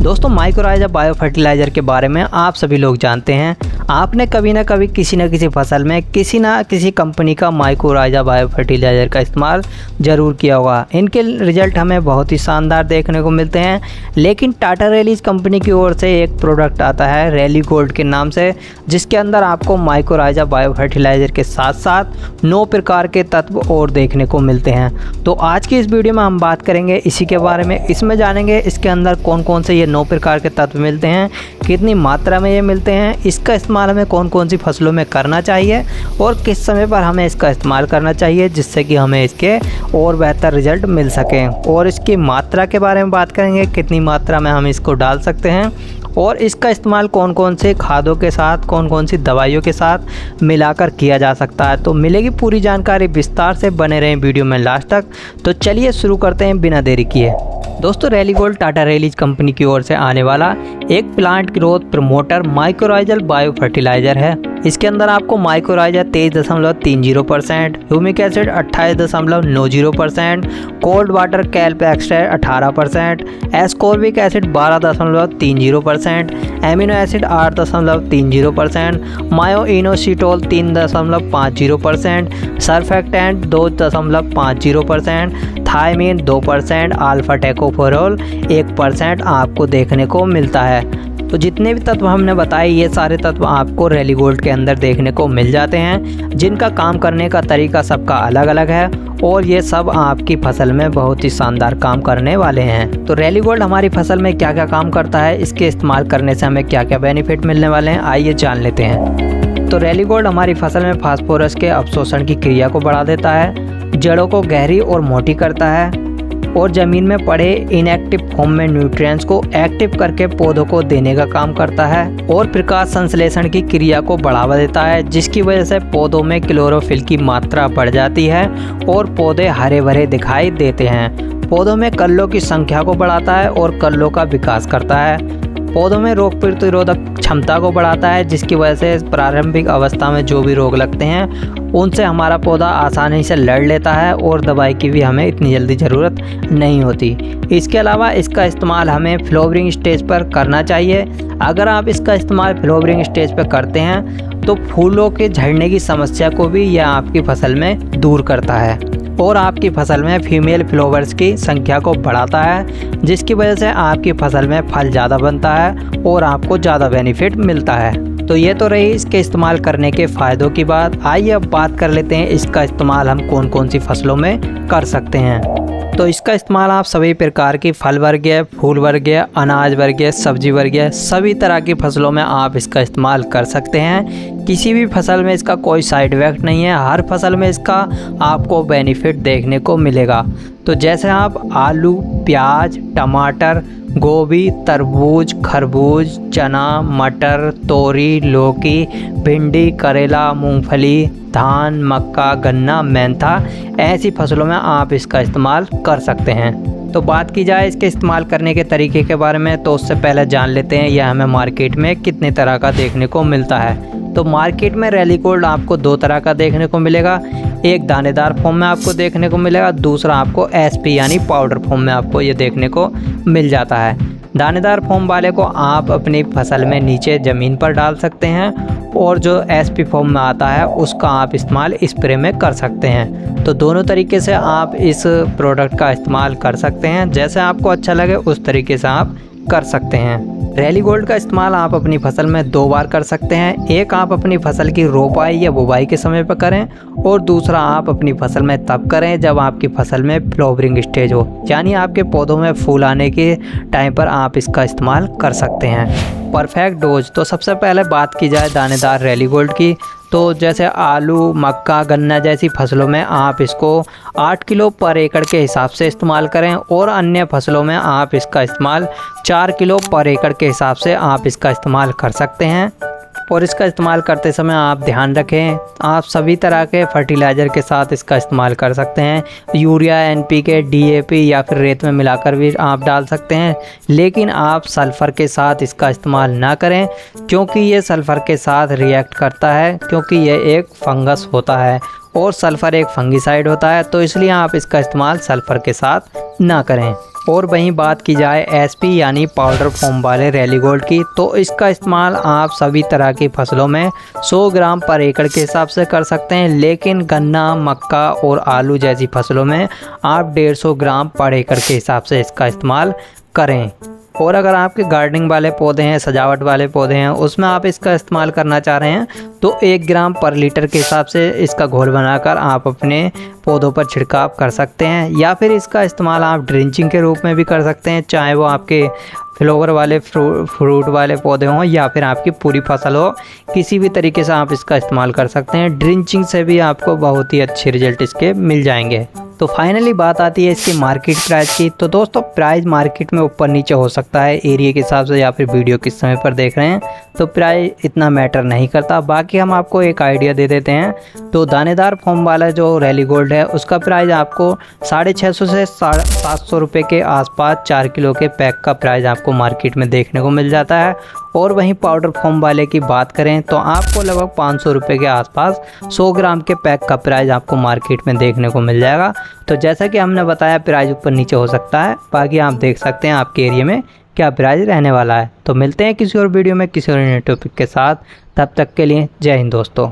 दोस्तों mycorrhiza bio fertiliser के बारे में आप सभी लोग जानते हैं। आपने कभी ना कभी किसी न किसी फसल में किसी ना किसी कंपनी का माइक्रोराइजा बायो फर्टिलाइज़र का इस्तेमाल ज़रूर किया होगा। इनके रिज़ल्ट हमें बहुत ही शानदार देखने को मिलते हैं। लेकिन टाटा रैलीज कंपनी की ओर से एक प्रोडक्ट आता है रैली गोल्ड के नाम से, जिसके अंदर आपको माइक्रोराइजा बायो फर्टिलाइज़र के साथ साथ 9 प्रकार के तत्व और देखने को मिलते हैं। तो आज की इस वीडियो में हम बात करेंगे इसी के बारे में। इसमें जानेंगे इसके अंदर कौन कौन से ये 9 प्रकार के तत्व मिलते हैं, कितनी मात्रा में ये मिलते हैं, इसका इस्तेमाल हमें कौन कौन सी फसलों में करना चाहिए और किस समय पर हमें इसका इस्तेमाल करना चाहिए जिससे कि हमें इसके और बेहतर रिजल्ट मिल सकें। और इसकी मात्रा के बारे में बात करेंगे, कितनी मात्रा में हम इसको डाल सकते हैं और इसका इस्तेमाल कौन कौन से खादों के साथ, कौन कौन सी दवाइयों के साथ मिलाकर किया जा सकता है। तो मिलेगी पूरी जानकारी, विस्तार से बने रहें वीडियो में लास्ट तक। तो चलिए शुरू करते हैं बिना देरी किए। दोस्तों rally gold Tata rallies company की ओर से आने वाला एक plant growth promoter mycorrhizal bio fertiliser है। इसके अंदर आपको mycorrhiza 23.30%, humic acid 28.90%, cold water kelp extract 18%, ascorbic acid 12.30%, amino acid 8.30%, मायो इनोसिटोल 3.50%, सर्फेक्टेंट 2.50%, थायमीन 2%, अल्फा टेकोफेरोल 1% आपको देखने को मिलता है। तो जितने भी तत्व हमने बताए ये सारे तत्व आपको रैली गोल्ड के अंदर देखने को मिल जाते हैं, जिनका काम करने का तरीका सबका अलग अलग है और ये सब आपकी फसल में बहुत ही शानदार काम करने वाले हैं। तो रैली गोल्ड हमारी फसल में क्या क्या काम करता है, इसके इस्तेमाल करने से हमें क्या क्या बेनिफिट मिलने वाले हैं, आइए जान लेते हैं। तो रैली गोल्ड हमारी फसल में फास्फोरस के अवशोषण की क्रिया को बढ़ा देता है, जड़ों को गहरी और मोटी करता है और ज़मीन में पड़े इनएक्टिव फॉर्म में न्यूट्रिएंट्स को एक्टिव करके पौधों को देने का काम करता है और प्रकाश संश्लेषण की क्रिया को बढ़ावा देता है, जिसकी वजह से पौधों में क्लोरोफिल की मात्रा बढ़ जाती है और पौधे हरे भरे दिखाई देते हैं। पौधों में कल्लों की संख्या को बढ़ाता है और कल्लों का विकास करता है। पौधों में रोग प्रतिरोधक क्षमता को बढ़ाता है, जिसकी वजह से प्रारंभिक अवस्था में जो भी रोग लगते हैं उनसे हमारा पौधा आसानी से लड़ लेता है और दवाई की भी हमें इतनी जल्दी ज़रूरत नहीं होती। इसके अलावा इसका इस्तेमाल हमें फ्लावरिंग स्टेज पर करना चाहिए। अगर आप इसका इस्तेमाल फ्लावरिंग स्टेज पर करते हैं तो फूलों के झड़ने की समस्या को भी यह आपकी फसल में दूर करता है और आपकी फसल में फीमेल फ्लावर्स की संख्या को बढ़ाता है, जिसकी वजह से आपकी फसल में फल ज़्यादा बनता है और आपको ज़्यादा बेनिफिट मिलता है। तो ये तो रही इसके इस्तेमाल करने के फ़ायदों की बात। आइए अब बात कर लेते हैं इसका इस्तेमाल हम कौन कौन सी फसलों में कर सकते हैं। तो इसका इस्तेमाल आप सभी प्रकार की फल वर्गीय, फूल वर्गीय, अनाज वर्गीय, सब्जी वर्गीय सभी तरह की फसलों में आप इसका इस्तेमाल कर सकते हैं। किसी भी फसल में इसका कोई साइड इफेक्ट नहीं है, हर फसल में इसका आपको बेनिफिट देखने को मिलेगा। तो जैसे आप आलू, प्याज, टमाटर, गोभी, तरबूज, खरबूज, चना, मटर, तोरी, लौकी, भिंडी, करेला, मूंगफली, धान, मक्का, गन्ना, मेंथा ऐसी फसलों में आप इसका इस्तेमाल कर सकते हैं। तो बात की जाए इसके इस्तेमाल करने के तरीके के बारे में, तो उससे पहले जान लेते हैं यह हमें मार्केट में कितने तरह का देखने को मिलता है। तो मार्केट में रैली गोल्ड आपको 2 तरह का देखने को मिलेगा। एक दानेदार फॉर्म में आपको देखने को मिलेगा, दूसरा आपको एसपी यानी पाउडर फॉर्म में आपको ये देखने को मिल जाता है। दानेदार फॉर्म वाले को आप अपनी फसल में नीचे ज़मीन पर डाल सकते हैं और जो एसपी फॉर्म में आता है उसका आप इस्तेमाल स्प्रे में कर सकते हैं। तो दोनों तरीके से आप इस प्रोडक्ट का इस्तेमाल कर सकते हैं, जैसे आपको अच्छा लगे उस तरीके से आप कर सकते हैं। रैली गोल्ड का इस्तेमाल आप अपनी फसल में 2 बार कर सकते हैं। एक आप अपनी फसल की रोपाई या बुवाई के समय पर करें और दूसरा आप अपनी फसल में तब करें जब आपकी फसल में फ्लावरिंग स्टेज हो, यानी आपके पौधों में फूल आने के टाइम पर आप इसका इस्तेमाल कर सकते हैं। परफेक्ट डोज, तो सबसे पहले बात की जाए दानेदार रैली गोल्ड की, तो जैसे आलू, मक्का, गन्ना जैसी फसलों में आप इसको 8 किलो पर एकड़ के हिसाब से इस्तेमाल करें और अन्य फसलों में आप इसका इस्तेमाल 4 किलो पर एकड़ के हिसाब से आप इसका इस्तेमाल कर सकते हैं। और इसका इस्तेमाल करते समय आप ध्यान रखें, आप सभी तरह के फर्टिलाइज़र के साथ इसका इस्तेमाल कर सकते हैं। यूरिया, एनपीके, डीएपी या फिर रेत में मिलाकर भी आप डाल सकते हैं, लेकिन आप सल्फ़र के साथ इसका इस्तेमाल ना करें क्योंकि ये सल्फ़र के साथ रिएक्ट करता है, क्योंकि ये एक फंगस होता है और सल्फ़र एक फंगिसाइड होता है, तो इसलिए आप इसका इस्तेमाल सल्फ़र के साथ ना करें। और वहीं बात की जाए SP यानी पाउडर फॉर्म वाले रैली गोल्ड की, तो इसका इस्तेमाल आप सभी तरह की फसलों में 100 ग्राम पर एकड़ के हिसाब से कर सकते हैं, लेकिन गन्ना, मक्का और आलू जैसी फसलों में आप 150 ग्राम पर एकड़ के हिसाब से इसका इस्तेमाल करें। और अगर आपके गार्डनिंग वाले पौधे हैं, सजावट वाले पौधे हैं, उसमें आप इसका इस्तेमाल करना चाह रहे हैं तो 1 ग्राम पर लीटर के हिसाब से इसका घोल बनाकर आप अपने पौधों पर छिड़काव कर सकते हैं। या फिर इसका इस्तेमाल आप ड्रिंचिंग के रूप में भी कर सकते हैं, चाहे वो आपके फ्लावर वाले फ्रूट वाले पौधे हों या फिर आपकी पूरी फसल हो, किसी भी तरीके से आप इसका इस्तेमाल कर सकते हैं। ड्रिंचिंग से भी आपको बहुत ही अच्छे रिजल्ट इसके मिल जाएंगे। तो फाइनली बात आती है इसकी मार्केट प्राइस की। तो दोस्तों प्राइस मार्केट में ऊपर नीचे हो सकता है एरिया के हिसाब से या फिर वीडियो किस समय पर देख रहे हैं, तो प्राइस इतना मैटर नहीं करता। बाकी हम आपको एक आइडिया दे देते हैं। तो दानेदार फॉर्म वाला जो रैली गोल्ड है उसका प्राइस आपको 650 से 750 रुपये के आसपास 4 किलो के पैक का प्राइस आपको मार्केट में देखने को मिल जाता है। और वहीं पाउडर फॉर्म वाले की बात करें तो आपको लगभग 500 रुपये के आसपास 100 ग्राम के पैक का प्राइस आपको मार्केट में देखने को मिल जाएगा। तो जैसा कि हमने बताया प्राइस ऊपर नीचे हो सकता है, बाकी आप देख सकते हैं आपके एरिया में क्या प्राइस रहने वाला है। तो मिलते हैं किसी और वीडियो में किसी और नए टॉपिक के साथ, तब तक के लिए जय हिंद दोस्तों।